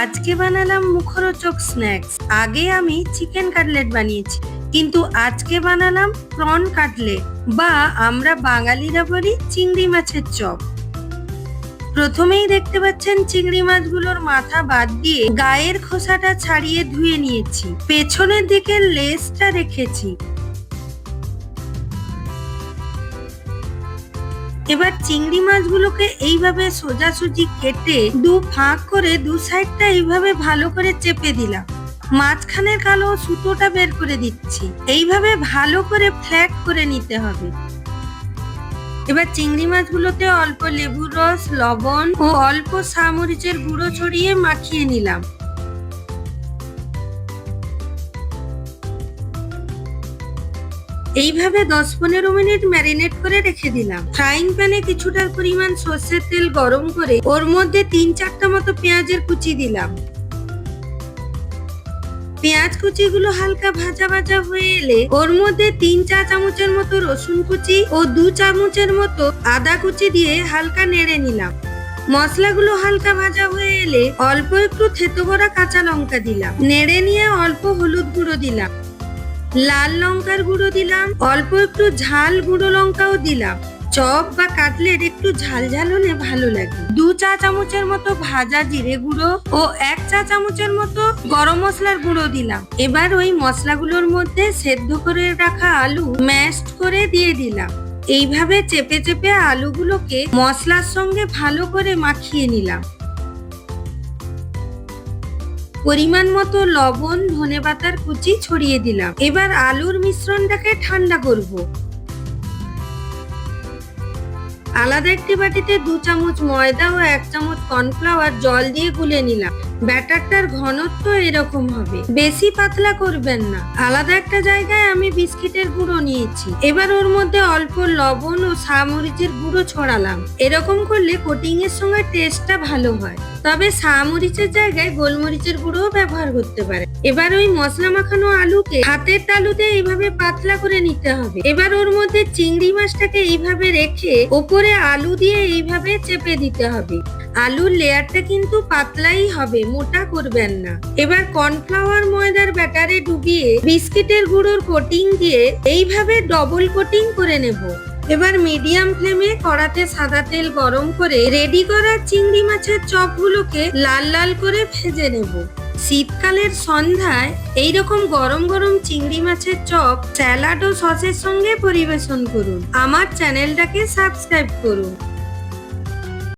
আজকে বানালাম মুখরোচক স্ন্যাক্স। আগে আমি চিকেন কাটলেট বানিয়েছি, কিন্তু আজকে বানালাম প্রন কাটলেট, বা আমরা বাঙালিরা বলি চিংড়ি মাছের চপ। প্রথমেই দেখতে পাচ্ছেন চিংড়ি মাছগুলোর মাথা বাদ দিয়ে গায়ের খোসাটা ছাড়িয়ে ধুয়ে নিয়েছি। পেছনের দিকে লেজটা রেখেছি। এবার চিংড়ি মাছগুলোকে এইভাবে সোজাসুজি কেটে দু ফাঁক করে দু সাইডটা এইভাবে ভালো করে চেপে দিলাম। মাঝখানের কালো সুতোটা বের করে দিচ্ছি। এইভাবে ভালো করে ফ্ল্যাট করে নিতে হবে। এবার চিংড়ি মাছগুলোতে অল্প লেবুর রস, লবণ ও অল্প সামরিচের গুঁড়ো ছড়িয়ে মাখিয়ে নিলাম। এইভাবে 10-15 মিনিট ম্যারিনেট করে রেখে দিলাম। ফ্রাইং প্যানে কিছুটা পরিমাণ সর্ষের তেল গরম করে ওর মধ্যে 3-4টা মতো পেঁয়াজের কুচি দিলাম। পেঁয়াজ কুচিগুলো হালকা ভাজা ভাজা হয়ে এলে ওর মধ্যে 3 চা চামচের মতো রসুন কুচি ও 2 চামচের মতো আদা কুচি দিয়ে হালকা নেড়ে নিলাম। মশলাগুলো হালকা ভাজা হয়ে এলে অল্প একটু থেতো করা কাঁচা লঙ্কা দিলাম। নেড়ে নিয়ে অল্প হলুদ গুঁড়ো দিলাম, লাল লঙ্কার গুঁড়ো দিলাম, অল্প একটু ঝাল গুঁড়ো লঙ্কাও দিলাম। চপ বা কাটলেট একটু ঝাল ঝাল হলে ভালো লাগে। 2 চা চামচের মতো ভাজা জিরে গুঁড়ো ও 1 চা চামচের মতো গরম মশলার গুঁড়ো দিলাম। এবার ওই মশলাগুলোর মধ্যে সেদ্ধ করে রাখা আলু ম্যাশড করে দিয়ে দিলাম। এইভাবে চেপে চেপে আলুগুলোকে মশলার সঙ্গে ভালো করে মাখিয়ে নিলাম। পরিমাণ মতো লবণ, ধনেপাতার কুচি ছড়িয়ে দিলাম। এবার আলুর মিশ্রণটাকে ঠান্ডা করব। আলাদা একটি বাটিতে 2 চামচ ময়দা ও 1 চামচ কর্নফ্লাওয়ার জল দিয়ে গুলে নিলাম। ব্যাটারটার ঘনত্ব এরকম হবে, বেশি পাতলা করবেন না। আলাদা একটা জায়গায় আমি বিস্কিটের গুঁড়ো নিয়েছি। এবার ওর মধ্যে অল্প লবণ ও সামরিচের গুঁড়ো ছড়ালাম। এরকম করলে কোটিং এর সঙ্গে টেস্টটা ভালো হয়, তবে সামরিচের জায়গায় গোলমরিচের গুঁড়োও ব্যবহার করতে পারে। এবার ওই মশলা মাখানো আলুকে হাতের তালুতে এইভাবে পাতলা করে নিতে হবে। এবার ওর মধ্যে চিংড়ি মাছটাকে এইভাবে রেখে ওপরে আলু দিয়ে এইভাবে চেপে দিতে হবে। আলুর লেয়ারটা কিন্তু পাতলাই হবে, মোটা করবেন না। এবার কর্নফ্লাওয়ার ময়দার ব্যাটারে ডুবিয়ে বিস্কিটের গুঁড়োর কোটিং দিয়ে এইভাবে ডবল কোটিং করে নেব। এবার মিডিয়াম ফ্লেমে কড়াতে সাদা তেল গরম করে রেডি করা চিংড়ি মাছের চপগুলোকে লাল লাল করে ভেজে নেব। শীতকালের সন্ধ্যায় এইরকম গরম গরম চিংড়ি মাছের চপ স্যালাড ও সসের সঙ্গে পরিবেশন করুন। আমার চ্যানেলটাকে সাবস্ক্রাইব করুন।